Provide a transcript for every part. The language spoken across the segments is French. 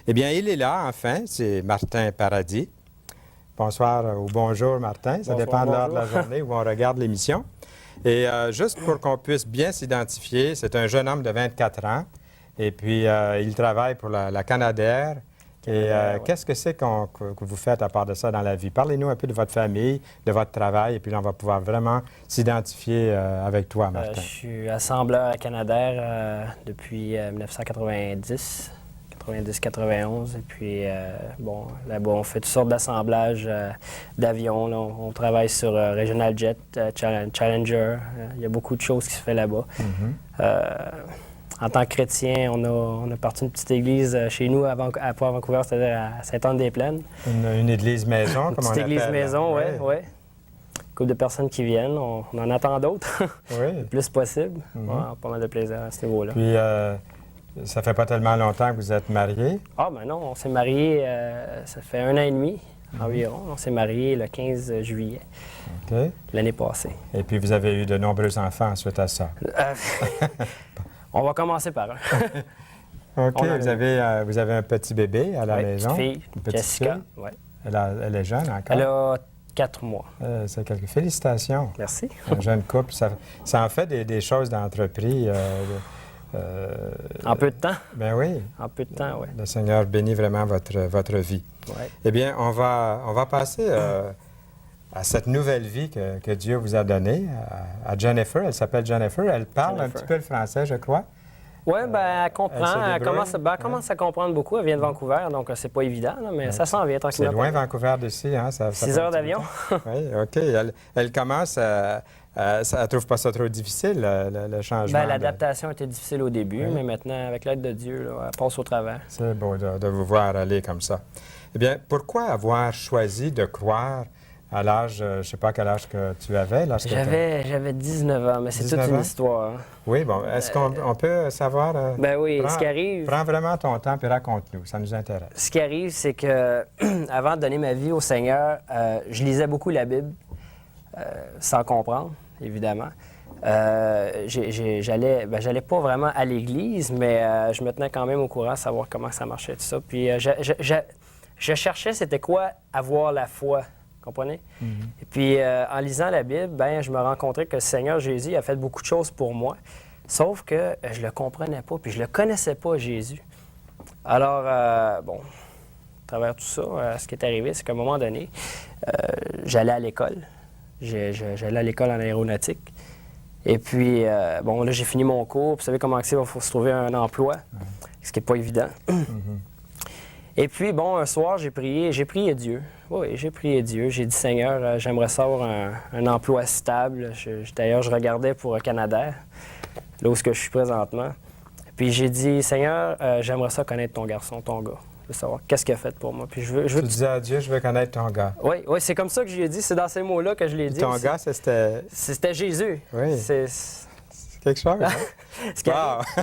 Eh bien, il est là, enfin, c'est Martin Paradis. Bonsoir ou bonjour, Martin. Ça dépend de l'heure de la journée où on regarde l'émission. Et juste pour qu'on puisse bien s'identifier, c'est un jeune homme de 24 ans. Et puis, il travaille pour la Canadair. Et qu'est-ce que c'est que vous faites à part de ça dans la vie? Parlez-nous un peu de votre famille, de votre travail, et puis là, on va pouvoir vraiment s'identifier avec toi, Martin. Je suis assembleur à Canadair depuis 1990. 90-91. Et puis, bon, là-bas, on fait toutes sortes d'assemblages d'avions. On travaille sur Regional Jet, Challenger. Il y a beaucoup de choses qui se font là-bas. En tant que chrétien, on a parti une petite église chez nous à Vancouver, c'est-à-dire à Sainte-Anne-des-Plaines. Une église maison, comme on appelle. Une petite église maison, oui. Ouais. Une couple de personnes qui viennent. On en attend d'autres, le plus possible. Pas mal de plaisir à ce niveau-là. Puis, ça fait pas tellement longtemps que vous êtes mariés? Ah, ben non, on s'est mariés, ça fait 1 an et demi environ. On s'est mariés le 15 juillet l'année passée. Et puis, vous avez eu de nombreux enfants suite à ça? On va commencer par un. OK, vous avez un petit bébé à la maison? Une petite Jessica, fille. Oui. Elle est jeune encore? Elle a 4 mois. C'est quelque... Félicitations. Merci. Un jeune couple, ça en fait des choses d'entrepris. En peu de temps? Ben oui. En peu de temps, oui. Le Seigneur bénit vraiment votre vie. Ouais. Eh bien, on va passer à cette nouvelle vie que Dieu vous a donnée, à Jennifer. Elle s'appelle Jennifer. Elle parle un petit peu le français, je crois. Oui, bien, elle comprend. Elle commence à comprendre beaucoup. Elle vient de Vancouver, donc c'est pas évident, là, mais ça s'en vient tranquillement. C'est loin, Vancouver, d'ici, hein? 6 heures d'avion. Oui, OK. Elle commence à... elle ne trouve pas ça trop difficile, le changement? Bien, l'adaptation était difficile au début, mais maintenant, avec l'aide de Dieu, là, elle passe au travers. C'est beau de vous voir aller comme ça. Eh bien, pourquoi avoir choisi de croire à l'âge, je ne sais pas quel âge que tu avais? J'avais 19 ans, mais c'est toute une histoire. Oui, bon. Est-ce qu'on peut savoir? Ben oui, ce qui arrive... Prends vraiment ton temps et raconte-nous, ça nous intéresse. Ce qui arrive, c'est que avant de donner ma vie au Seigneur, je lisais beaucoup la Bible, sans comprendre, évidemment. J'allais pas vraiment à l'église, mais je me tenais quand même au courant, savoir comment ça marchait, tout ça. Puis je cherchais c'était quoi avoir la foi. Comprenez? Et puis, en lisant la Bible, ben, je me rencontrais que le Seigneur Jésus a fait beaucoup de choses pour moi, sauf que je le comprenais pas, puis je le connaissais pas, Jésus. Alors, bon, à travers tout ça, ce qui est arrivé, c'est qu'à un moment donné, j'allais à l'école. J'allais à l'école en aéronautique. Et puis, bon, là, j'ai fini mon cours. Vous savez comment c'est, il faut se trouver un emploi, ce qui n'est pas évident. Et puis, bon, un soir, j'ai prié Dieu. Oui, j'ai prié Dieu. J'ai dit, Seigneur, j'aimerais savoir un emploi stable. D'ailleurs, je regardais pour Canadair, là où je suis présentement. Puis j'ai dit, Seigneur, j'aimerais ça connaître ton garçon, ton gars. Je veux savoir qu'est-ce qu'il a fait pour moi. Puis je veux tu disais à Dieu, je veux connaître ton gars. Oui, c'est comme ça que je lui ai dit. C'est dans ces mots-là que je l'ai dit. Ton gars, c'était... C'était Jésus. Oui. C'est quelque chose, hein? Wow.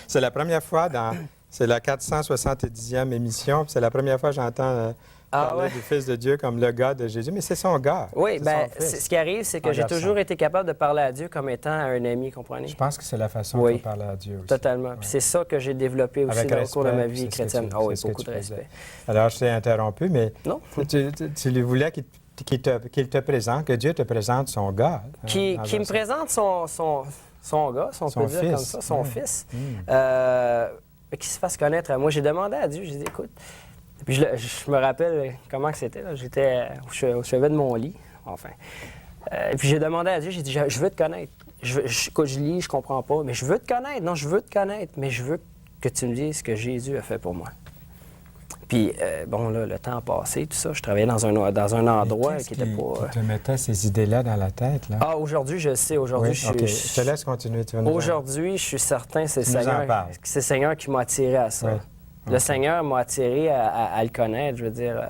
C'est la première fois C'est la 470e émission, puis c'est la première fois que j'entends parler du Fils de Dieu comme le gars de Jésus, mais c'est son gars. Oui, bien, ce qui arrive, c'est que j'ai toujours été capable de parler à Dieu comme étant un ami, comprenez? Je pense que c'est la façon de parler à Dieu aussi. Totalement. Puis c'est ça que j'ai développé aussi dans le cours de ma vie chrétienne. Ah oui, beaucoup de respect. Alors, je t'ai interrompu, mais non. tu lui voulais qu'il te présente, que Dieu te présente son gars. Qu'il me présente son gars, si on peut dire comme ça, son fils. Qu'il se fasse connaître. Moi, j'ai demandé à Dieu, j'ai dit, écoute, puis je me rappelle comment c'était. J'étais au chevet de mon lit, enfin. Et puis j'ai demandé à Dieu, j'ai dit, je veux te connaître. Écoute, je lis, je comprends pas, mais je veux te connaître. Non, je veux te connaître, mais je veux que tu me dises ce que Jésus a fait pour moi. Puis, bon, là, le temps a passé, tout ça. Je travaillais dans un endroit qui n'était pas... Tu te mettais ces idées-là dans la tête, là? Ah, aujourd'hui, je le sais. Aujourd'hui, je te laisse continuer. Aujourd'hui, je suis certain que c'est le Seigneur qui m'a attiré à ça. Oui. Le Seigneur m'a attiré à le connaître, je veux dire...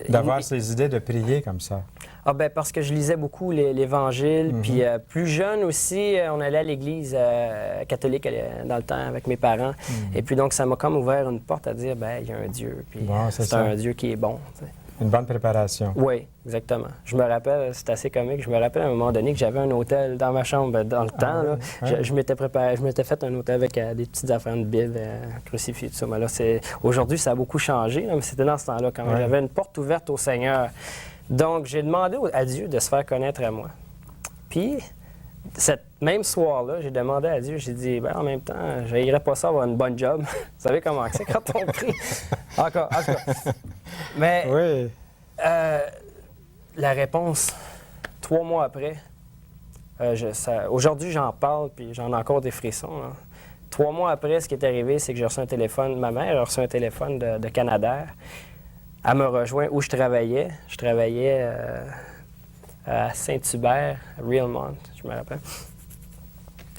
D'avoir ces idées de prier comme ça. Ah ben parce que je lisais beaucoup l'Évangile, puis plus jeune aussi, on allait à l'église catholique dans le temps avec mes parents. Et puis donc, ça m'a comme ouvert une porte à dire, ben il y a un Dieu, puis c'est un Dieu qui est bon. T'sais. Une bonne préparation. Oui, exactement. Je me rappelle, c'est assez comique, je me rappelle à un moment donné que j'avais un hôtel dans ma chambre dans le temps. Là, je m'étais préparé, je m'étais fait un hôtel avec des petites affaires de Bible, crucifix, tout ça. Mais là, aujourd'hui, ça a beaucoup changé, là, mais c'était dans ce temps-là quand même. J'avais une porte ouverte au Seigneur. Donc, j'ai demandé à Dieu de se faire connaître à moi. Puis, cette même soir-là, j'ai demandé à Dieu, j'ai dit, en même temps, je n'irais pas ça avoir une bonne job. Vous savez comment c'est quand on prie? Encore, en tout cas. Mais oui. La réponse, 3 mois après, aujourd'hui, j'en parle, puis j'en ai encore des frissons. Là. 3 mois après, ce qui est arrivé, c'est que j'ai reçu un téléphone. Ma mère a reçu un téléphone de Canadair. Elle me rejoint où je travaillais. Je travaillais à Saint-Hubert, à Realmont, je me rappelle.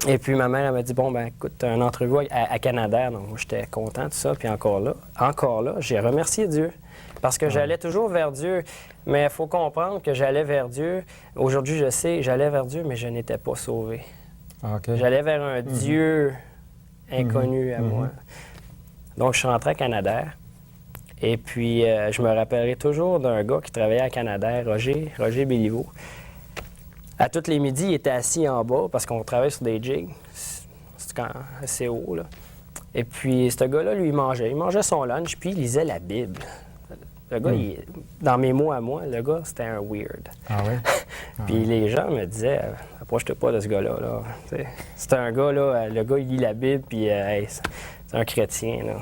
Et puis ma mère, elle m'a dit, bon, ben écoute, tu as une entrevue à Canadair. Donc moi, j'étais content de ça. Puis encore là, j'ai remercié Dieu. Parce que j'allais toujours vers Dieu. Mais il faut comprendre que j'allais vers Dieu. Aujourd'hui, je sais, j'allais vers Dieu, mais je n'étais pas sauvé. Okay. J'allais vers un Dieu inconnu à moi. Donc, je suis rentré à Canadair. Et puis, je me rappellerai toujours d'un gars qui travaillait à Canadair, Roger Béliveau. À tous les midis, il était assis en bas parce qu'on travaille sur des jigs. C'est assez haut, là. Et puis, ce gars-là, lui, il mangeait son lunch, puis il lisait la Bible. Le gars, dans mes mots à moi, le gars, c'était un weird. Ah oui? Puis les gens me disaient, approche-toi pas de ce gars-là. Là. C'est un gars, là, le gars, il lit la Bible, puis c'est un chrétien. Là.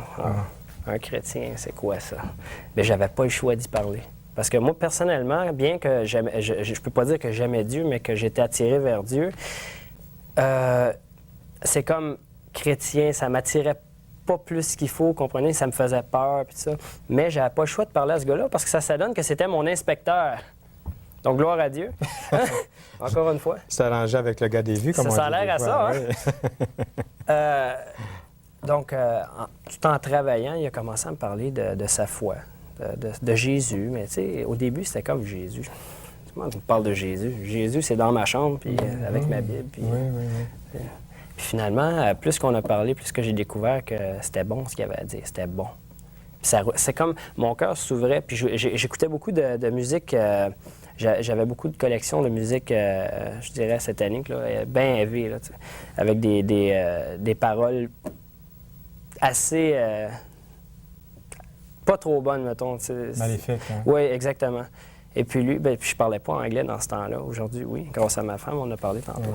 Un chrétien, c'est quoi ça? Mais j'avais pas le choix d'y parler. Parce que moi, personnellement, bien que je peux pas dire que j'aimais Dieu, mais que j'étais attiré vers Dieu, c'est comme chrétien, ça m'attirait pas plus qu'il faut, comprenez? Ça me faisait peur, puis ça. Mais j'avais pas le choix de parler à ce gars-là parce que ça donne que c'était mon inspecteur. Donc, gloire à Dieu. Encore une fois. C'est arrangé avec le gars des vues, comme on dit. Ça a l'air à ça, hein? Donc, tout en travaillant, il a commencé à me parler de sa foi, de Jésus. Mais tu sais, au début, c'était comme Jésus. Tout le monde me parle de Jésus. Jésus, c'est dans ma chambre, puis avec ma Bible. Puis, puis finalement, plus qu'on a parlé, plus que j'ai découvert que c'était bon ce qu'il avait à dire. C'était bon. C'est comme mon cœur s'ouvrait, puis j'écoutais beaucoup de musique. J'avais beaucoup de collections de musique, je dirais, satanique, là, bien heavy, là, avec des paroles assez... pas trop bonnes, mettons. Maléfique, hein? Oui, exactement. Et puis lui, puis je parlais pas anglais dans ce temps-là. Aujourd'hui, oui, grâce à ma femme, on a parlé tantôt.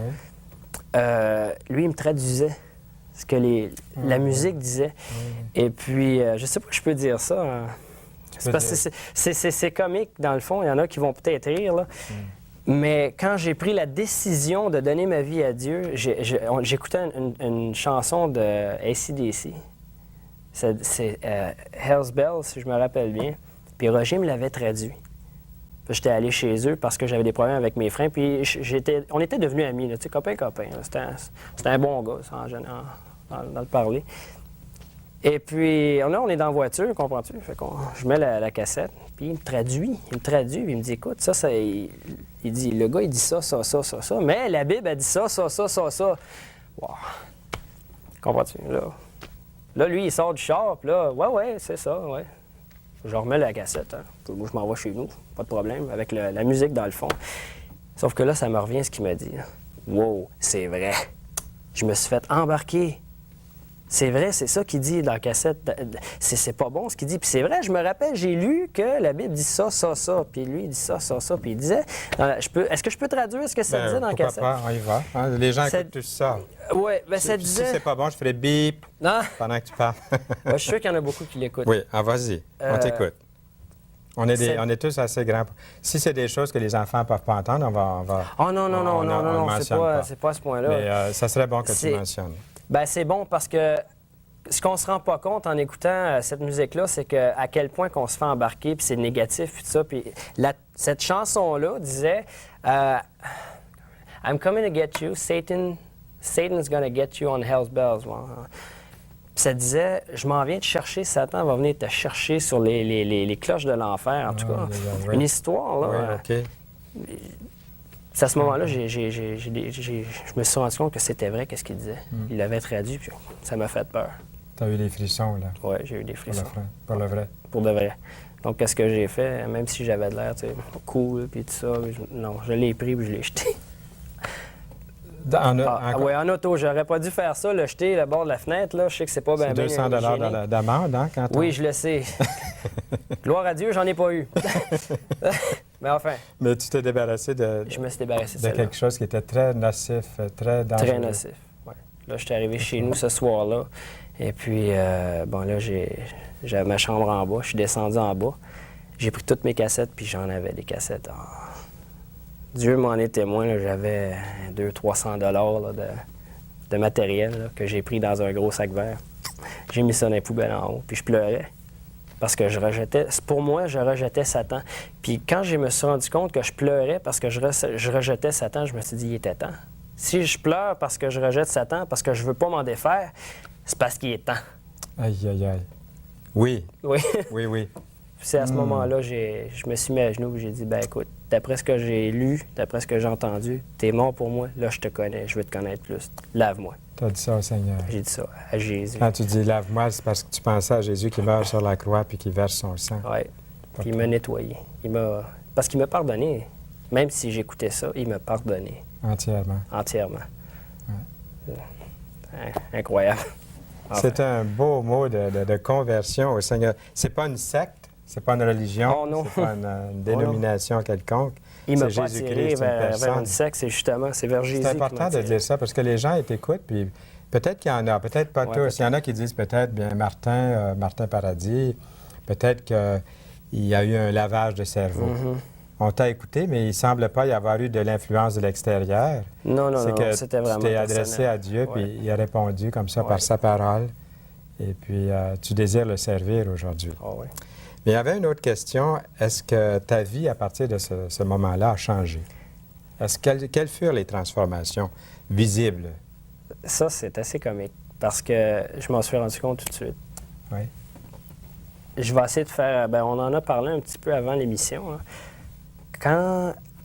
Lui, il me traduisait ce que la musique disait. Et puis, je sais pas que je peux dire ça. Hein. C'est parce que c'est comique, dans le fond. Il y en a qui vont peut-être rire, là. Mais quand j'ai pris la décision de donner ma vie à Dieu, j'écoutais une chanson de AC/DC. C'est Hell's Bells, si je me rappelle bien. Puis Roger me l'avait traduit. J'étais allé chez eux parce que j'avais des problèmes avec mes freins. Puis on était devenus amis, là, tu sais, copains. C'était un bon gars, ça, dans le parler. Et puis, là, on est dans la voiture, comprends-tu? Fait que je mets la cassette, puis il me traduit, puis il me dit, écoute, ça, il dit, le gars, il dit ça, mais la Bible, elle dit ça. Wow! Comprends-tu? Là, lui, il sort du char, puis là, ouais, c'est ça, ouais. Je remets la cassette, hein. Moi, je m'en vais chez nous, pas de problème, avec la musique dans le fond. Sauf que là, ça me revient ce qu'il m'a dit. Wow, c'est vrai. Je me suis fait embarquer. C'est vrai, c'est ça qu'il dit dans la cassette. C'est pas bon ce qu'il dit. Puis c'est vrai, je me rappelle, j'ai lu que la Bible dit ça. Puis lui, il dit ça. Puis il disait... Est-ce que je peux traduire ce que ça disait dans la cassette? Pas, on y va. Hein? Les gens écoutent tout ça. Oui, bien ça disait... Si c'est pas bon, je ferai bip pendant que tu parles. Je suis sûr qu'il y en a beaucoup qui l'écoutent. Oui, vas-y, on t'écoute. On est tous assez grands. Si c'est des choses que les enfants ne peuvent pas entendre, on va... Oh non, c'est pas à ce point-là. Mais ça serait bon que tu mentionnes. Bien, c'est bon parce que ce qu'on se rend pas compte en écoutant cette musique-là, c'est que à quel point qu'on se fait embarquer, puis c'est négatif, puis tout ça. Puis cette chanson-là disait I'm coming to get you, Satan's gonna get you on Hell's Bells. Puis ça disait, je m'en viens te chercher, Satan va venir te chercher sur les cloches de l'enfer, en tout cas. Une histoire, là. Oui, OK. C'est à ce moment-là, je me suis rendu compte que c'était vrai, qu'est-ce qu'il disait. Il l'avait traduit, puis ça m'a fait peur. Tu as eu des frissons, là, Oui, j'ai eu des pour le, frissons. pour le vrai. Pour de vrai. Donc, qu'est-ce que j'ai fait? Même si j'avais de l'air, tu sais, cool, puis tout ça, non, je l'ai pris puis je l'ai jeté. En auto, j'aurais pas dû faire ça, le jeter le bord de la fenêtre, là. Je sais que c'est pas bien. C'est 200 $ d'amende, hein, quand Oui, je le sais. Gloire à Dieu, j'en ai pas eu. Mais enfin. Mais tu t'es débarrassé Je me suis débarrassé de quelque chose qui était très nocif, très dangereux. Très nocif, oui. Là, je suis arrivé chez nous ce soir-là. Et puis, bon, là, j'avais ma chambre en bas. Je suis descendu en bas. J'ai pris toutes mes cassettes, puis j'en avais des cassettes. Dieu m'en est témoin, là, j'avais 200-300 $ de matériel là, que j'ai pris dans un gros sac vert. J'ai mis ça dans les poubelles en haut, puis je pleurais. Parce que pour moi, je rejetais Satan. Puis quand je me suis rendu compte que je pleurais parce que je rejetais Satan, je me suis dit, il était temps. Si je pleure parce que je rejette Satan, parce que je veux pas m'en défaire, c'est parce qu'il est temps. Aïe, aïe, aïe. Oui. Oui. Oui, oui. C'est à ce moment-là, je me suis mis à genoux et j'ai dit, ben écoute, d'après ce que j'ai lu, d'après ce que j'ai entendu, t'es mort pour moi, là je te connais, je veux te connaître plus. Lave-moi. Tu as dit ça au Seigneur. J'ai dit ça à Jésus. Quand tu dis lave-moi, c'est parce que tu pensais à Jésus qui meurt sur la croix puis qui verse son sang. Oui. Puis il m'a nettoyé. Parce qu'il m'a pardonné. Même si j'écoutais ça, il m'a pardonné. Entièrement. Entièrement. Incroyable. Enfin. C'est un beau mot de conversion au Seigneur. C'est pas une secte, c'est pas une religion, oh, non. C'est pas une dénomination quelconque. Il m'a pas attiré vers une secte, c'est vers Jésus. C'est important de dire ça parce que les gens t'écoutent, puis peut-être qu'il y en a, peut-être pas tous. Il y en a qui disent peut-être, bien, Martin Paradis, peut-être qu'il y a eu un lavage de cerveau. On t'a écouté, mais il ne semble pas y avoir eu de l'influence de l'extérieur. Non, c'était vraiment tu t'es adressé à Dieu, puis il a répondu comme ça par sa parole. Et puis, tu désires le servir aujourd'hui. Oh, oui. Mais il y avait une autre question. Est-ce que ta vie, à partir de ce moment-là, a changé? Quelles furent les transformations visibles? Ça, c'est assez comique, parce que je m'en suis rendu compte tout de suite. Oui. Je vais essayer de faire... on en a parlé un petit peu avant l'émission, hein.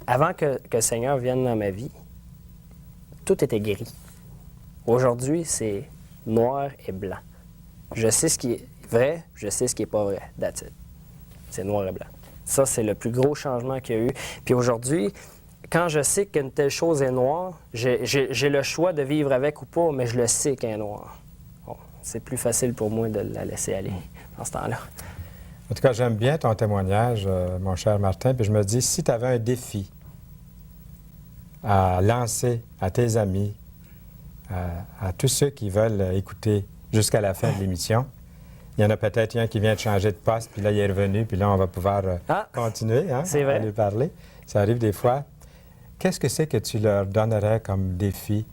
Avant que le Seigneur vienne dans ma vie, tout était gris. Aujourd'hui, c'est noir et blanc. Je sais ce qui est vrai, je sais ce qui n'est pas vrai. That's it. C'est noir et blanc. Ça, c'est le plus gros changement qu'il y a eu. Puis aujourd'hui, quand je sais qu'une telle chose est noire, j'ai le choix de vivre avec ou pas, mais je le sais qu'elle est noire. Bon, c'est plus facile pour moi de la laisser aller dans ce temps-là. En tout cas, j'aime bien ton témoignage, mon cher Martin. Puis je me dis, si tu avais un défi à lancer à tes amis, à tous ceux qui veulent écouter jusqu'à la fin de l'émission, il y en a peut-être un qui vient de changer de poste, puis là, il est revenu, puis là, on va pouvoir continuer à lui parler. Ça arrive des fois. Qu'est-ce que c'est que tu leur donnerais comme défi?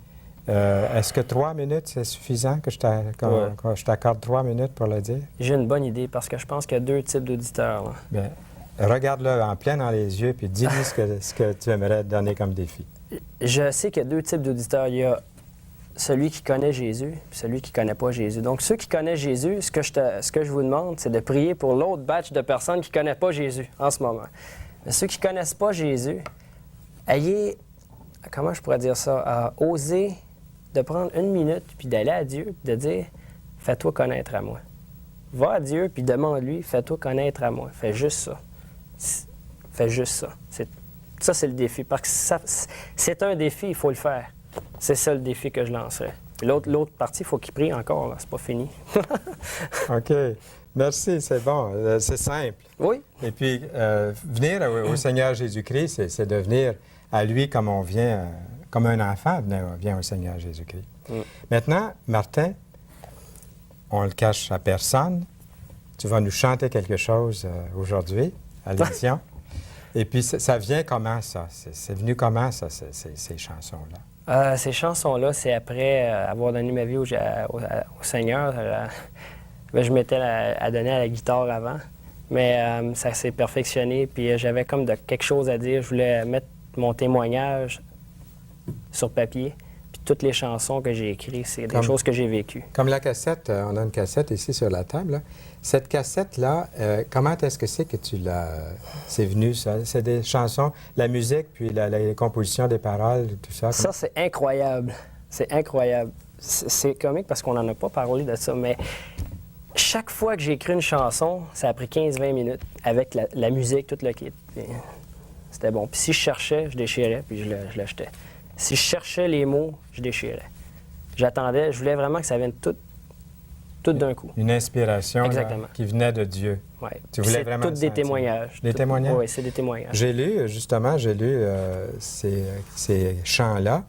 Est-ce que 3 minutes, c'est suffisant que je t'accorde 3 minutes pour le dire? J'ai une bonne idée parce que je pense qu'il y a 2 types d'auditeurs. Bien, regarde-le en plein dans les yeux puis dis-lui ce que tu aimerais donner comme défi. Je sais qu'il y a 2 types d'auditeurs. Il y a celui qui connaît Jésus et celui qui ne connaît pas Jésus. Donc, ceux qui connaissent Jésus, ce que je vous demande, c'est de prier pour l'autre batch de personnes qui ne connaissent pas Jésus en ce moment. Mais ceux qui ne connaissent pas Jésus, ayez, comment je pourrais dire ça, oser de prendre 1 minute, puis d'aller à Dieu, puis de dire « Fais-toi connaître à moi ». Va à Dieu, puis demande-lui « Fais-toi connaître à moi ». Fais juste ça. Fais juste ça. Ça, c'est le défi. Parce que c'est un défi, il faut le faire. C'est ça le défi que je lancerais. L'autre partie, il faut qu'il prie encore, là. C'est pas fini. OK. Merci, c'est bon. C'est simple. Oui. Et puis, venir au Seigneur Jésus-Christ, c'est de venir à lui comme on vient... comme un enfant vient au Seigneur Jésus-Christ. Maintenant, Martin, on ne le cache à personne. Tu vas nous chanter quelque chose aujourd'hui à l'émission. Et puis, ça vient comment, ça? C'est venu comment, ça, ces chansons-là? Ces chansons-là, c'est après avoir donné ma vie au Seigneur. Je m'étais adonné à la guitare avant, mais ça s'est perfectionné. Puis j'avais comme quelque chose à dire. Je voulais mettre mon témoignage sur papier. Puis toutes les chansons que j'ai écrites, c'est des choses que j'ai vécues. Comme la cassette, on a une cassette ici sur la table. Là. Cette cassette-là, comment est-ce que c'est que c'est venu, ça? C'est des chansons, la musique, puis la composition des paroles, tout ça? Ça, c'est incroyable. C'est incroyable. C'est comique parce qu'on n'en a pas parlé de ça, mais chaque fois que j'ai écrit une chanson, ça a pris 15-20 minutes avec la musique, tout le kit. Puis, c'était bon. Puis si je cherchais, je déchirais, puis je l'achetais. Si je cherchais les mots, je déchirais. J'attendais, je voulais vraiment que ça vienne tout d'un coup. Une inspiration là, qui venait de Dieu. Oui. Tu voulais vraiment c'est tous des témoignages. Des témoignages? Oui, c'est des témoignages. J'ai lu ces chants-là,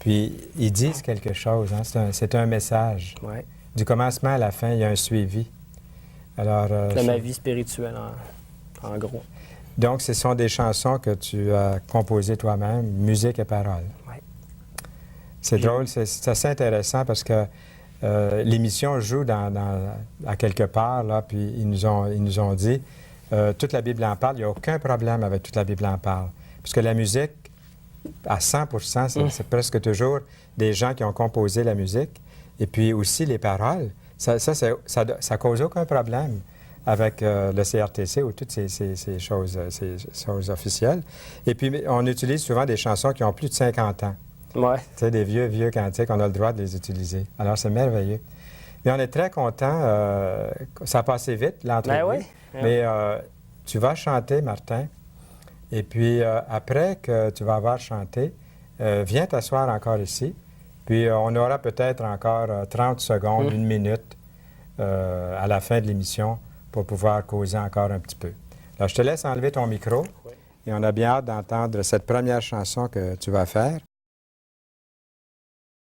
puis ils disent quelque chose. Hein? C'est un message. Ouais. Du commencement à la fin, il y a un suivi. Alors, de ma vie spirituelle, en gros. Donc, ce sont des chansons que tu as composées toi-même, musique et paroles. Oui. C'est drôle, c'est assez intéressant parce que l'émission joue à quelque part, là, puis ils nous ont dit, toute la Bible en parle, il n'y a aucun problème avec toute la Bible en parle. Parce que la musique, à 100 c'est presque toujours des gens qui ont composé la musique. Et puis aussi les paroles, ça cause aucun problème avec le CRTC ou toutes ces choses officielles. Et puis, on utilise souvent des chansons qui ont plus de 50 ans. Ouais. Tu sais, des vieux cantiques, on a le droit de les utiliser. Alors, c'est merveilleux. Mais on est très contents. Ça a passé vite, l'entrevue. Ben oui. Mais tu vas chanter, Martin. Et puis, après que tu vas avoir chanté, viens t'asseoir encore ici. Puis, on aura peut-être encore 30 secondes, une minute à la fin de l'émission pour pouvoir causer encore un petit peu. Alors, je te laisse enlever ton micro. Oui. Et on a bien hâte d'entendre cette première chanson que tu vas faire.